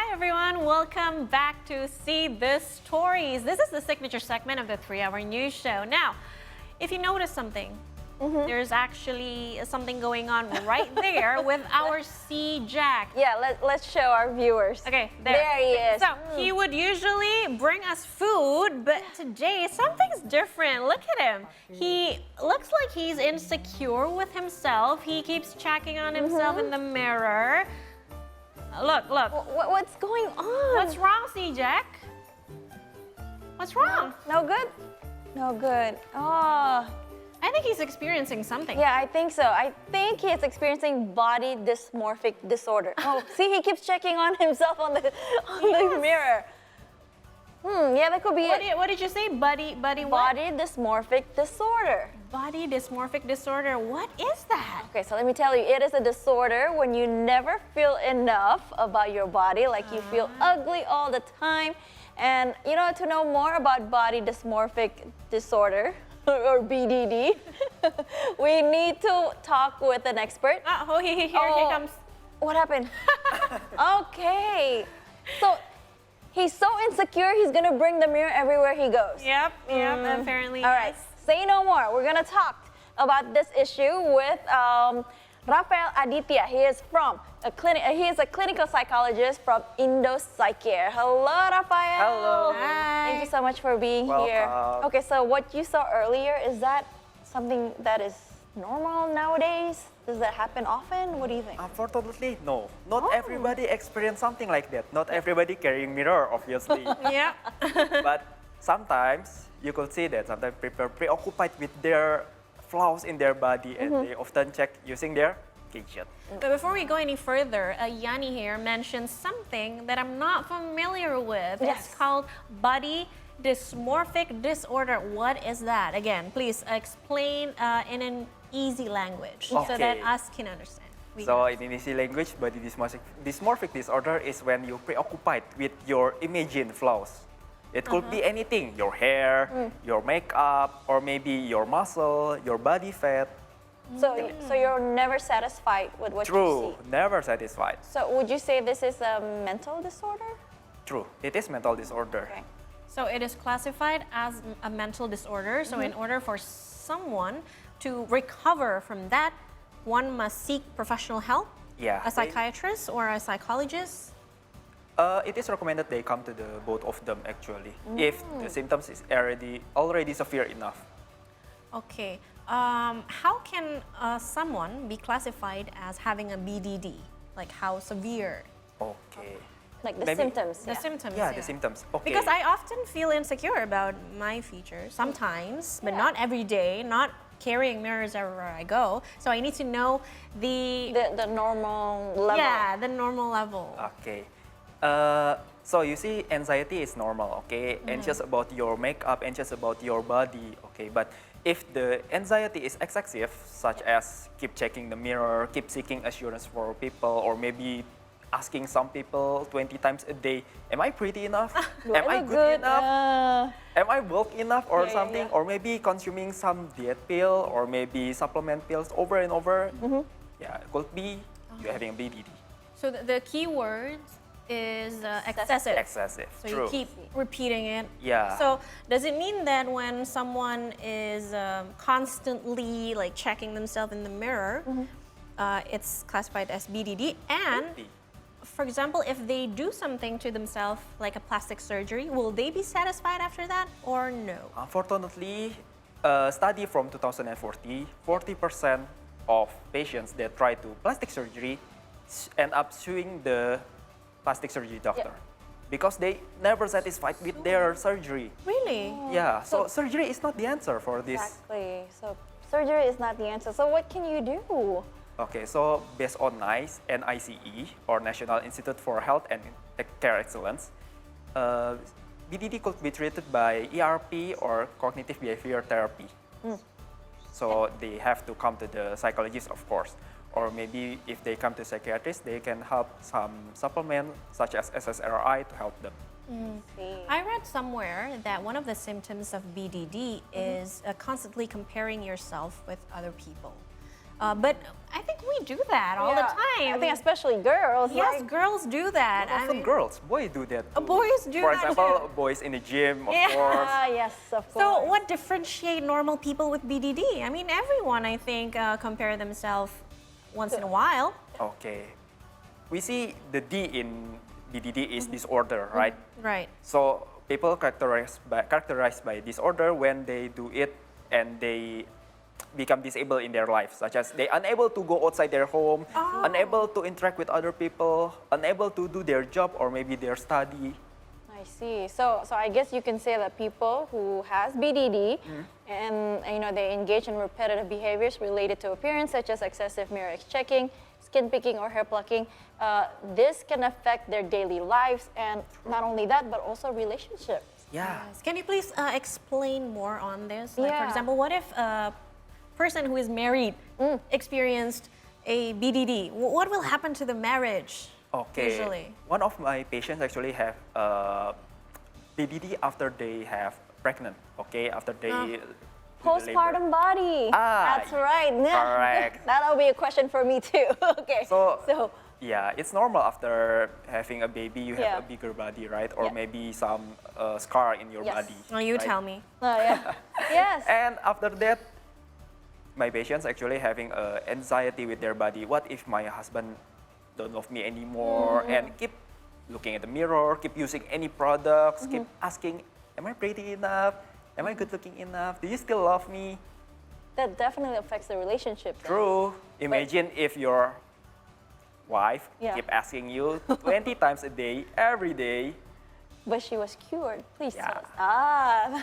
Hi everyone, welcome back to See This Stories. This is the signature segment of the 3-hour news show. Now, if you notice something, there's actually something going on right there with our C Jack. Yeah, let's show our viewers. Okay, There he is. So he would usually bring us food, but today something's different. Look at him. He looks like he's insecure with himself. He keeps checking on himself in the mirror. Look. What's going on? What's wrong, C Jack? What's wrong? No good? No good. Oh. I think he's experiencing something. Yeah, I think so. I think he's experiencing body dysmorphic disorder. Oh, see, he keeps checking on himself on the mirror. Yeah, that could be it. What did you say? Body what? Body dysmorphic disorder. Body dysmorphic disorder. What is that? Okay, so let me tell you, it is a disorder when you never feel enough about your body, like you feel ugly all the time. And you know, to know more about body dysmorphic disorder, or BDD, we need to talk with an expert. Here he comes. What happened? Okay. So he's so insecure, he's gonna bring the mirror everywhere he goes. Yep, apparently. All right, say no more. We're gonna talk about this issue with Rafael Aditya. He is from a clinic. He is a clinical psychologist from Indo-Psycare. Hello, Rafael. Hello. Hi. Thank you so much for being here. Welcome. Okay, so what you saw earlier, is that something that is normal nowadays? Does that happen often? What do you think? Unfortunately, no. Not everybody experience something like that. Not everybody carrying mirror, obviously. Yeah. But sometimes you could see that sometimes people are preoccupied with their flaws in their body and they often check using their gadget. But before we go any further, Yanni here mentioned something that I'm not familiar with. Yes. It's called body dysmorphic disorder. What is that? Again, please explain in an easy language so that Okay. us can understand. So in easy language, body dysmorphic disorder is when you're preoccupied with your imagined flaws. It could be anything, your hair, your makeup, or maybe your muscle, your body fat. So you're never satisfied with what you True, see. never satisfied. So would you say this is a mental disorder? True, it is mental disorder. Okay. So it is classified as a mental disorder. So in order for someone to recover from that, one must seek professional help, Yeah. a psychiatrist or a psychologist. It is recommended they come to the both of them actually, if the symptoms is already severe enough. Okay. How can someone be classified as having a BDD? Like how severe? Okay. Like the Maybe- symptoms. The symptoms. Yeah, the symptoms. Okay. Because I often feel insecure about my features sometimes, but not every day, not carrying mirrors everywhere I go. So I need to know the normal level. yeah, the normal level. Okay. So you see, anxiety is normal, okay? Anxious about your makeup, anxious about your body, okay? But if the anxiety is excessive, such as keep checking the mirror, keep seeking assurance for people, or maybe asking some people 20 times a day, am I pretty enough? Am I good enough? Am I bulk enough or something? Or maybe consuming some diet pill or maybe supplement pills over and over. Yeah, it could be you're having a BDD. So the key word is excessive. Excessive, So true. you keep repeating it. Yeah. So does it mean that when someone is constantly like checking themselves in the mirror, it's classified as BDD? And for example, if they do something to themselves like a plastic surgery, will they be satisfied after that or no? Unfortunately, a study from 2014, 40% of patients that try to plastic surgery end up suing the plastic surgery doctor because they never satisfied with their surgery. Really? Yeah, so surgery is not the answer for this. Exactly. So surgery is not the answer. So what can you do? Okay, so based on NICE and ICE, or National Institute for Health and Care Excellence, BDD could be treated by ERP or cognitive behavior therapy. So they have to come to the psychologist, of course. Or maybe if they come to psychiatrist, they can help some supplement such as SSRI to help them. I read somewhere that one of the symptoms of BDD is constantly comparing yourself with other people. But I think we do that all the time. I think especially girls. Yes, like, girls do that. Not often girls, boys do that. Too. Boys do For that example, too. boys in the gym, of Yeah. course. yes, of course. So what differentiate normal people with BDD? I mean, everyone, I think, compare themselves once in a while. Okay. We see the D in BDD is disorder, right? Right. So people characterized by disorder when they do it and they become disabled in their life, such as they unable to go outside their home, unable to interact with other people, unable to do their job or maybe their study. I see. So I guess you can say that people who has BDD and they engage in repetitive behaviors related to appearance, such as excessive mirror checking, skin picking, or hair plucking, this can affect their daily lives, and not only that, but also relationships. Yeah. Yes. Can you please explain more on this? Like, for Yeah. example, what if a person who is married experienced a BDD? What will happen to the marriage? Okay. Usually. One of my patients actually have BDD after they have pregnant. Okay, after they do the labor. Postpartum body. That's right. Correct. That'll be a question for me too. Okay. So yeah, it's normal after having a baby, you have Yeah. a bigger body, right? Or Yeah. maybe some scar in your Yes. body. Oh, you right? tell me. Yeah. Yes. And after that, my patients actually having anxiety with their body. What if my husband don't love me anymore? And keep looking at the mirror, keep using any products, keep asking, am I pretty enough? Am I good looking enough? Do you still love me? That definitely affects the relationship. then. True. Imagine if your wife Yeah. keep asking you 20 times a day, every day. But she was cured. Please Yeah. tell us.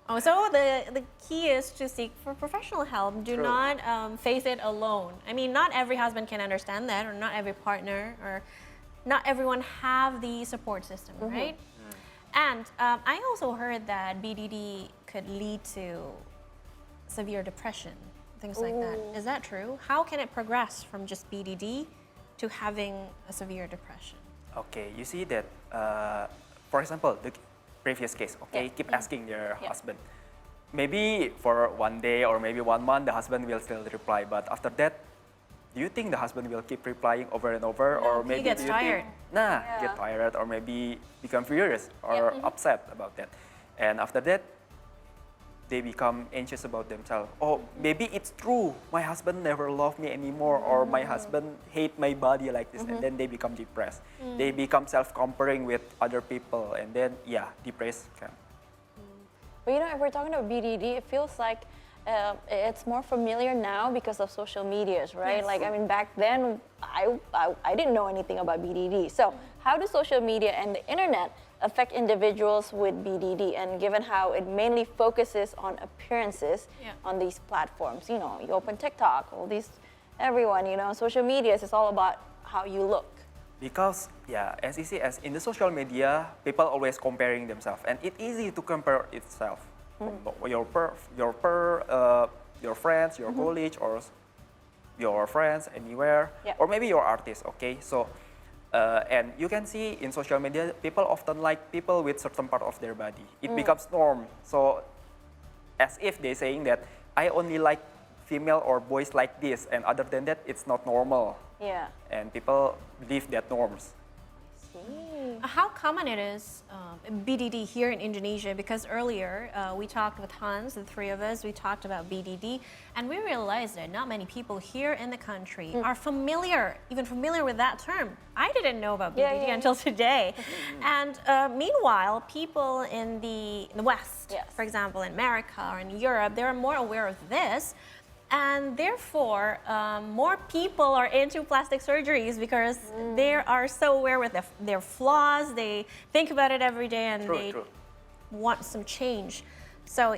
Oh, so the key is to seek for professional help. Do True. not face it alone. I mean, not every husband can understand that, or not every partner, or not everyone have the support system, right? And I also heard that BDD could lead to severe depression, things like that. Is that true? How can it progress from just BDD to having a severe depression? Okay, you see that, for example, the previous case, okay, Yeah. keep asking their Yeah. husband. Maybe for 1 day or maybe 1 month, the husband will still reply, but after that, do you think the husband will keep replying over and over? No, or he maybe gets do you think- tired. Yeah. Get tired or maybe become furious or upset about that. And after that, they become anxious about themselves. Oh, maybe it's true. My husband never loved me anymore, or my husband hate my body like this, and then they become depressed. They become self-comparing with other people, and then depressed. But if we're talking about BDD, it feels like it's more familiar now because of social medias, right? Yes. Like, I mean, back then, I didn't know anything about BDD. So how do social media and the internet affect individuals with BDD? And given how it mainly focuses on appearances on these platforms, you open TikTok, all these, everyone, social media is all about how you look. Because as you see, as in the social media, people always comparing themselves, and it's easy to compare itself. Your friends, your colleagues, or your friends anywhere, or maybe your artist. Okay, so and you can see in social media, people often like people with certain part of their body. It becomes norm. So as if they're saying that I only like female or boys like this, and other than that, it's not normal. Yeah. And people believe that norms. How common it is, BDD here in Indonesia? Because earlier we talked with Hans, the three of us, we talked about BDD, and we realized that not many people here in the country are even familiar with that term. I didn't know about BDD until today. And meanwhile, people in the West, for example, in America or in Europe, they're more aware of this. And therefore, more people are into plastic surgeries because they are so aware with their flaws. They think about it every day, and they want some change. So,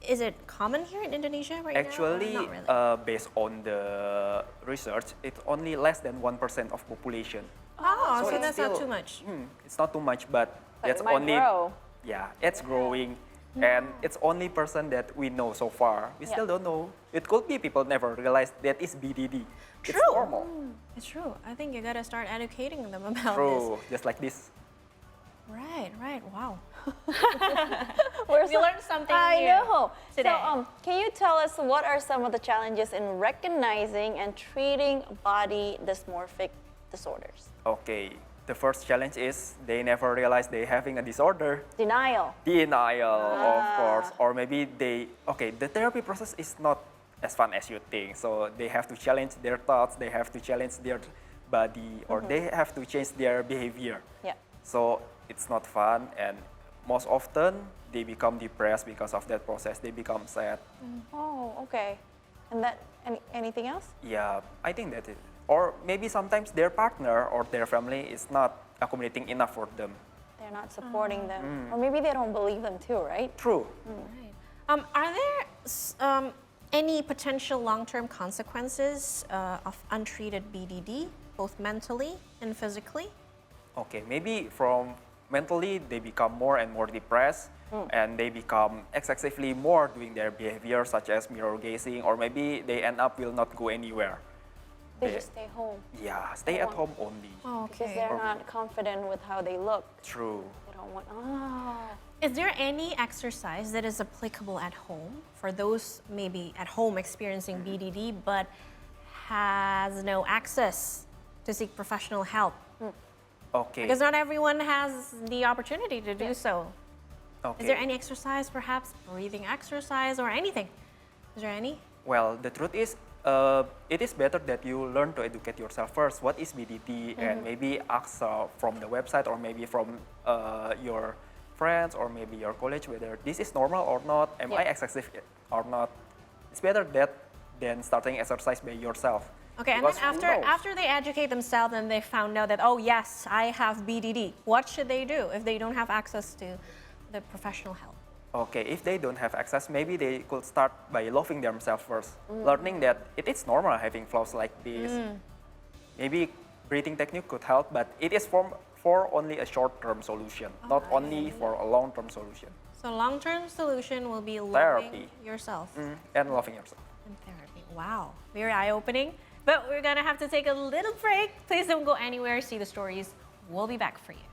is it common here in Indonesia right Actually, now? Or not really? based on the research, it's only less than 1% of population. Oh, so it's that's not still- too much. It's not too much, but But that's it might only grow. it's growing. And it's only person that we know so far. We still don't know. It could be people never realize that is BDD. True. It's normal. It's true. I think you gotta start educating them about True. Just like this. this. Right. Wow. We learned something I new know. today. So, can you tell us what are some of the challenges in recognizing and treating body dysmorphic disorders? Okay, the first challenge is they never realize they having a disorder. Denial. Denial, of course. Or maybe the therapy process is not as fun as you think. So they have to challenge their thoughts, they have to challenge their body, or they have to change their behavior. Yeah. So it's not fun, and most often they become depressed because of that process. They become sad. Oh, okay. And that anything else? Yeah, I think that it. Or maybe sometimes their partner or their family is not accommodating enough for them. They're not supporting them, or maybe they don't believe them too, right? True. Right. Are there any potential long-term consequences of untreated BDD, both mentally and physically? Okay, maybe from mentally they become more and more depressed, and they become excessively more doing their behavior such as mirror gazing, or maybe they end up will not go anywhere. They just stay home Yeah, stay at home only. Oh, because they're not confident with how they look. True. They don't want. Oh. Is there any exercise that is applicable at home for those maybe at home experiencing BDD but has no access to seek professional help? Okay. Because not everyone has the opportunity to do so. Okay. Is there any exercise, perhaps breathing exercise or anything? Is there any? Well, the truth is, it is better that you learn to educate yourself first. What is BDD? And maybe ask from the website or maybe from your friends or maybe your college whether this is normal or not. Am I excessive or not? It's better that than starting exercise by yourself. Okay, and then Because who knows? after they educate themselves and they found out that, oh yes, I have BDD, what should they do if they don't have access to the professional help? Okay, if they don't have access, maybe they could start by loving themselves first, learning that it is normal having flaws like this. Maybe breathing technique could help, but it is for only a short-term solution, not only for a long-term solution. So long-term solution will be loving Therapy. yourself And loving yourself. in therapy. Wow, very eye-opening. But we're gonna have to take a little break. Please don't go anywhere. See the stories. We'll be back for you.